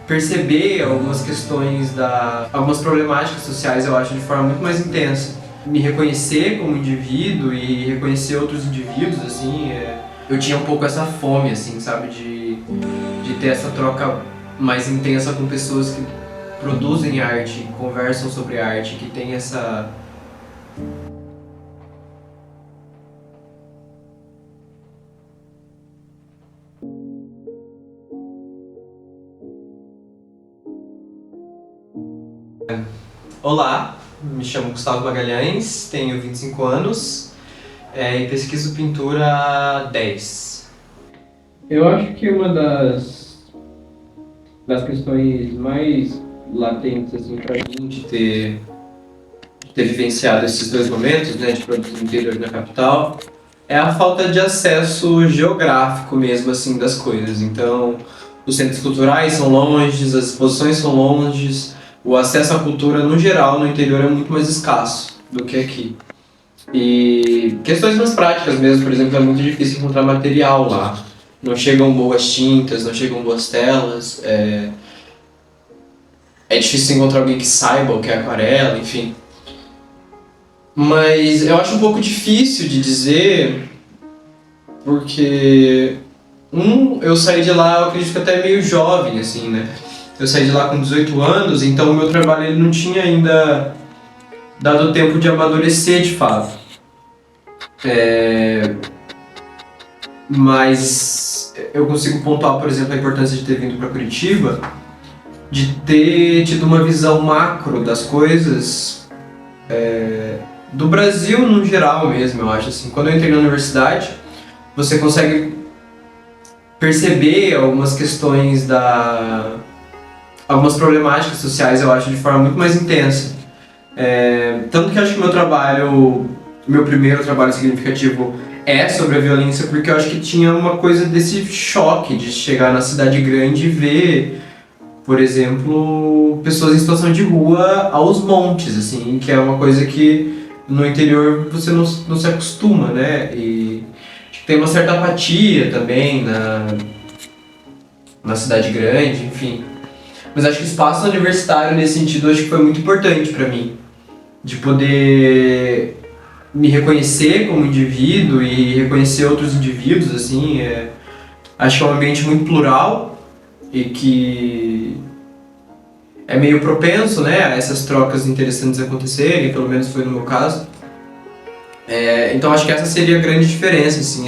perceber algumas questões algumas problemáticas sociais, eu acho, de forma muito mais intensa. Me reconhecer como indivíduo e reconhecer outros indivíduos, assim, eu tinha um pouco essa fome, assim, sabe, de ter essa troca mais intensa com pessoas que produzem arte, conversam sobre arte, que tem essa... Olá, me chamo Gustavo Magalhães, tenho 25 anos e pesquiso pintura há 10. Eu acho que uma das questões mais latentes assim, para mim de ter vivenciado esses dois momentos, né, de produzir no interior e na capital, é a falta de acesso geográfico mesmo assim das coisas. Então, os centros culturais são longes, as exposições são longes, o acesso à cultura no geral no interior é muito mais escasso do que aqui. E questões mais práticas mesmo, por exemplo, é muito difícil encontrar material lá. Não chegam boas tintas, não chegam boas telas, é difícil encontrar alguém que saiba o que é aquarela, enfim. Mas eu acho um pouco difícil de dizer, porque eu saí de lá, eu acredito que até meio jovem, assim, né? Eu saí de lá com 18 anos, então o meu trabalho ele não tinha ainda dado tempo de amadurecer de fato. Mas eu consigo pontuar, por exemplo, a importância de ter vindo para Curitiba, de ter tido uma visão macro das coisas, do Brasil no geral mesmo, eu acho assim. Quando eu entrei na universidade, você consegue perceber algumas questões algumas problemáticas sociais, eu acho, de forma muito mais intensa. Tanto que eu acho que meu primeiro trabalho significativo é sobre a violência, porque eu acho que tinha uma coisa desse choque de chegar na cidade grande e ver, por exemplo, pessoas em situação de rua aos montes, assim, que é uma coisa que no interior você não se acostuma, né? E acho que tem uma certa apatia também na cidade grande, enfim. Mas acho que o espaço universitário nesse sentido acho que foi muito importante para mim, de poder me reconhecer como indivíduo e reconhecer outros indivíduos, assim, acho que é um ambiente muito plural e que é meio propenso, né, a essas trocas interessantes acontecerem, pelo menos foi no meu caso. Então acho que essa seria a grande diferença, assim,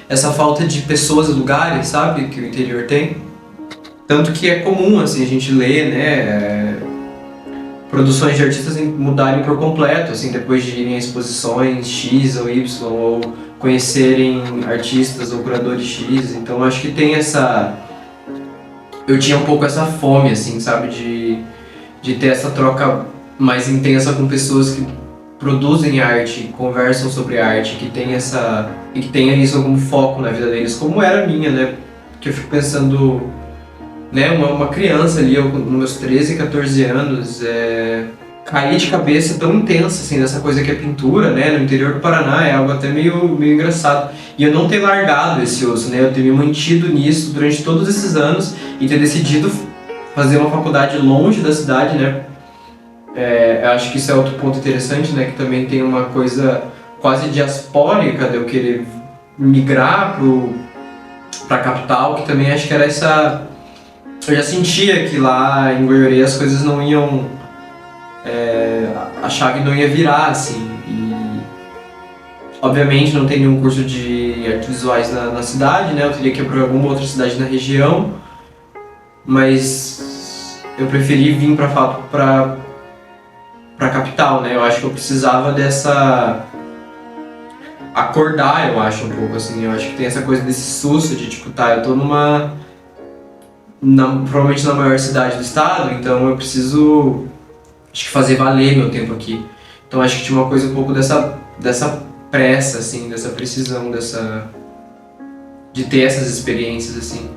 essa falta de pessoas e lugares, sabe, que o interior tem. Tanto que é comum, assim, a gente ler, né, produções de artistas mudarem por completo, assim, depois de irem a exposições X ou Y, ou conhecerem artistas ou curadores X. Então acho que tem essa... Eu tinha um pouco essa fome, assim, sabe, de ter essa troca mais intensa com pessoas que produzem arte, conversam sobre arte, que tem essa... e que tenha isso como foco na vida deles, como era a minha, né? Que eu fico pensando, né, uma criança ali, eu, nos meus 13, 14 anos, cair de cabeça tão intensa assim nessa coisa que é pintura, né, no interior do Paraná, é algo até meio engraçado. E eu não ter largado esse osso, né, eu ter me mantido nisso durante todos esses anos e ter decidido fazer uma faculdade longe da cidade, né. Eu acho que isso é outro ponto interessante, né, que também tem uma coisa quase diaspórica de eu querer migrar pra capital, que também acho que era essa... Eu já sentia que lá em Goiorê as coisas não iam... a chave não ia virar, assim. E, obviamente, não tem nenhum curso de artes visuais na cidade, né? Eu teria que ir para alguma outra cidade na região. Mas eu preferi vir pra capital, né? Eu acho que eu precisava dessa... acordar, eu acho, um pouco, assim. Eu acho que tem essa coisa desse susto de, tipo, tá, eu tô provavelmente na maior cidade do estado, então eu preciso, acho que fazer valer meu tempo aqui. Então acho que tinha uma coisa um pouco dessa pressa, assim, dessa precisão, de ter essas experiências, assim.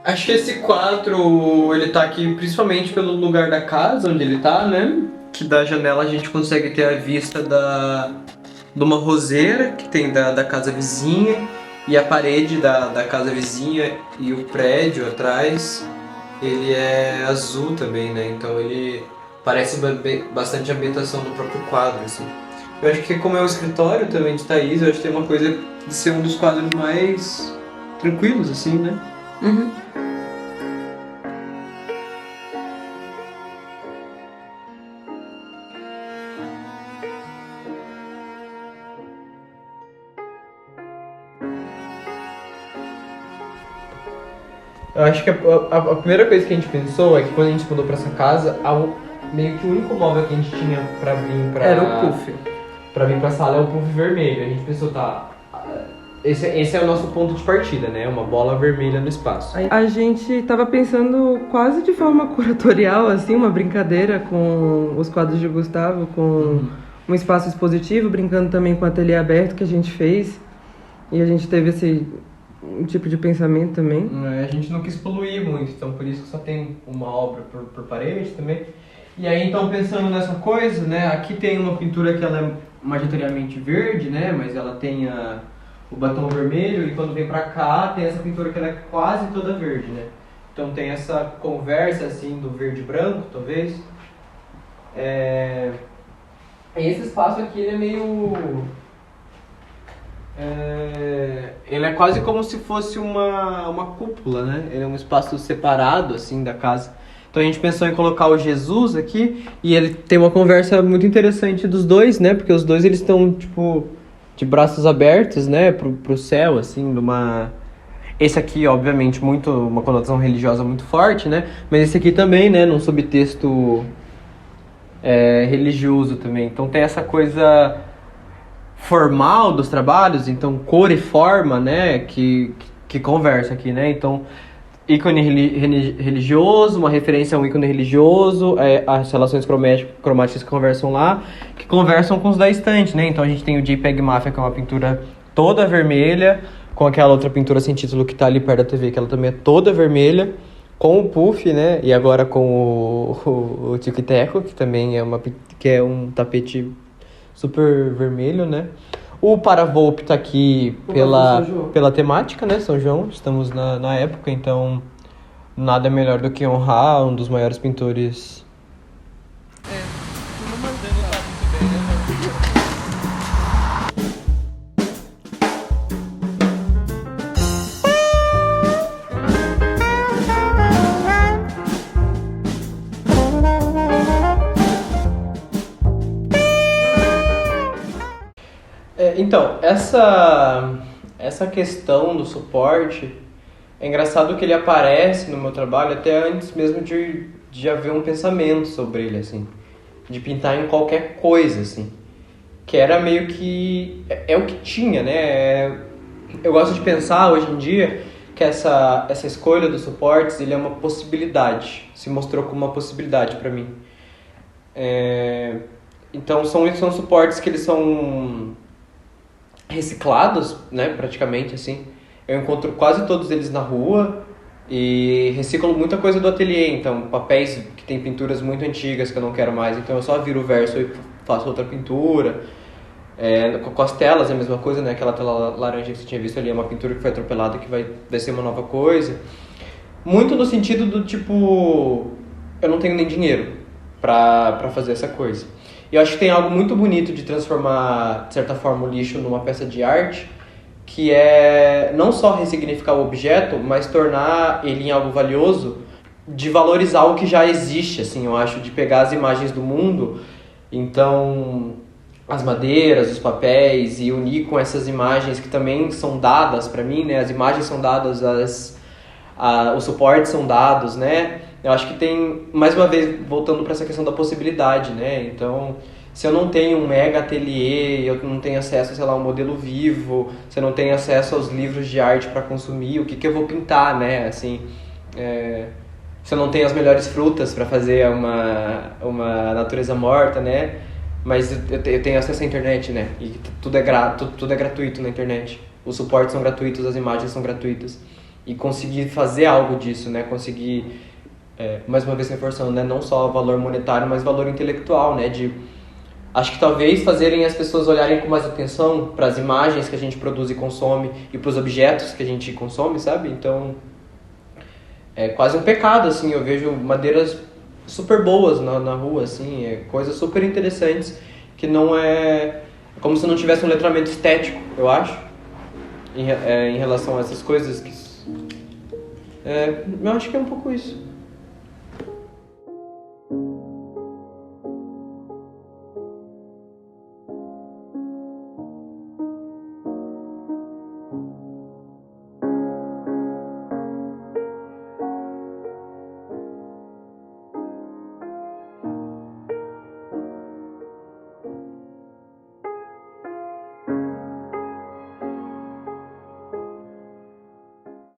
Acho que esse quadro, ele tá aqui principalmente pelo lugar da casa onde ele tá, né? Que da janela a gente consegue ter a vista de uma roseira que tem da casa vizinha e a parede da casa vizinha e o prédio atrás, ele é azul também, né? Então ele parece bastante a ambientação do próprio quadro, assim. Eu acho que como é o escritório também de Thaís, eu acho que tem uma coisa de ser um dos quadros mais tranquilos, assim, né? Uhum. Eu acho que a primeira coisa que a gente pensou é que quando a gente mudou pra essa casa, meio que o único móvel que a gente tinha pra vir pra... Era o puff. Pra vir pra sala é o puff vermelho. A gente pensou, tá... Esse é o nosso ponto de partida, né? Uma bola vermelha no espaço. A gente tava pensando quase de forma curatorial, assim, uma brincadeira com os quadros de Gustavo, com um espaço expositivo, brincando também com o ateliê aberto que a gente fez. E a gente teve esse tipo de pensamento também. A gente não quis poluir muito, então por isso que só tem uma obra por parede também. E aí, então, pensando nessa coisa, né? Aqui tem uma pintura que ela é majoritariamente verde, né? Mas ela tem o batom vermelho, e quando vem pra cá tem essa pintura que ela é quase toda verde, né? Então tem essa conversa assim do verde e branco, talvez. Esse espaço aqui ele é meio... ele é quase como se fosse uma cúpula, né? Ele é um espaço separado assim da casa. Então a gente pensou em colocar o Jesus aqui, e ele tem uma conversa muito interessante dos dois, né? Porque os dois eles estão tipo de braços abertos, né, pro céu, assim, numa... Esse aqui, obviamente, uma conotação religiosa muito forte, né, mas esse aqui também, né, num subtexto religioso também. Então tem essa coisa formal dos trabalhos, então cor e forma, né, que conversa aqui, né, então ícone religioso, uma referência a um ícone religioso, as relações cromáticas que conversam lá, que conversam com os da estante, né? Então a gente tem o JPEG Mafia, que é uma pintura toda vermelha, com aquela outra pintura sem título que tá ali perto da TV, que ela também é toda vermelha, com o puff, né? E agora com o Tico e Teco, que também é um tapete super vermelho, né? O Paravolpe tá aqui pela temática, né? São João, estamos na época, então nada melhor do que honrar um dos maiores pintores. Então, essa questão do suporte, é engraçado que ele aparece no meu trabalho até antes mesmo de haver um pensamento sobre ele, assim. De pintar em qualquer coisa, assim. Que era meio que... É o que tinha, né? Eu gosto de pensar, hoje em dia, que essa escolha dos suportes, ele é uma possibilidade. Se mostrou como uma possibilidade para mim. Então, são suportes que eles são... reciclados, né, praticamente, assim. Eu encontro quase todos eles na rua e reciclo muita coisa do ateliê, então papéis que tem pinturas muito antigas que eu não quero mais, então eu só viro o verso e faço outra pintura. Com as telas é a mesma coisa, né, aquela tela laranja que você tinha visto ali é uma pintura que foi atropelada que vai ser uma nova coisa. Muito no sentido do tipo, eu não tenho nem dinheiro pra fazer essa coisa. E eu acho que tem algo muito bonito de transformar, de certa forma, o lixo numa peça de arte, que é não só ressignificar o objeto, mas tornar ele em algo valioso, de valorizar o que já existe, assim, eu acho, de pegar as imagens do mundo, então as madeiras, os papéis, e unir com essas imagens que também são dadas para mim, né? As imagens são dadas, os suportes são dados, né? Eu acho que tem, mais uma vez, voltando para essa questão da possibilidade, né? Então, se eu não tenho um mega ateliê, eu não tenho acesso, sei lá, a um modelo vivo, se eu não tenho acesso aos livros de arte para consumir, o que eu vou pintar, né? Assim, se eu não tenho as melhores frutas para fazer uma natureza morta, né? Mas eu tenho acesso à internet, né? E tudo é gratuito na internet. Os suportes são gratuitos, as imagens são gratuitas. e conseguir fazer algo disso, né? Conseguir, mais uma vez reforçando, né? Não só valor monetário, mas valor intelectual, né? Acho que talvez fazerem as pessoas olharem com mais atenção para as imagens que a gente produz e consome e para os objetos que a gente consome, sabe? Então, é quase um pecado, assim. Eu vejo madeiras super boas na rua, assim, coisas super interessantes que não é como se não tivesse um letramento estético, eu acho, em relação a essas coisas que eu acho que é um pouco isso.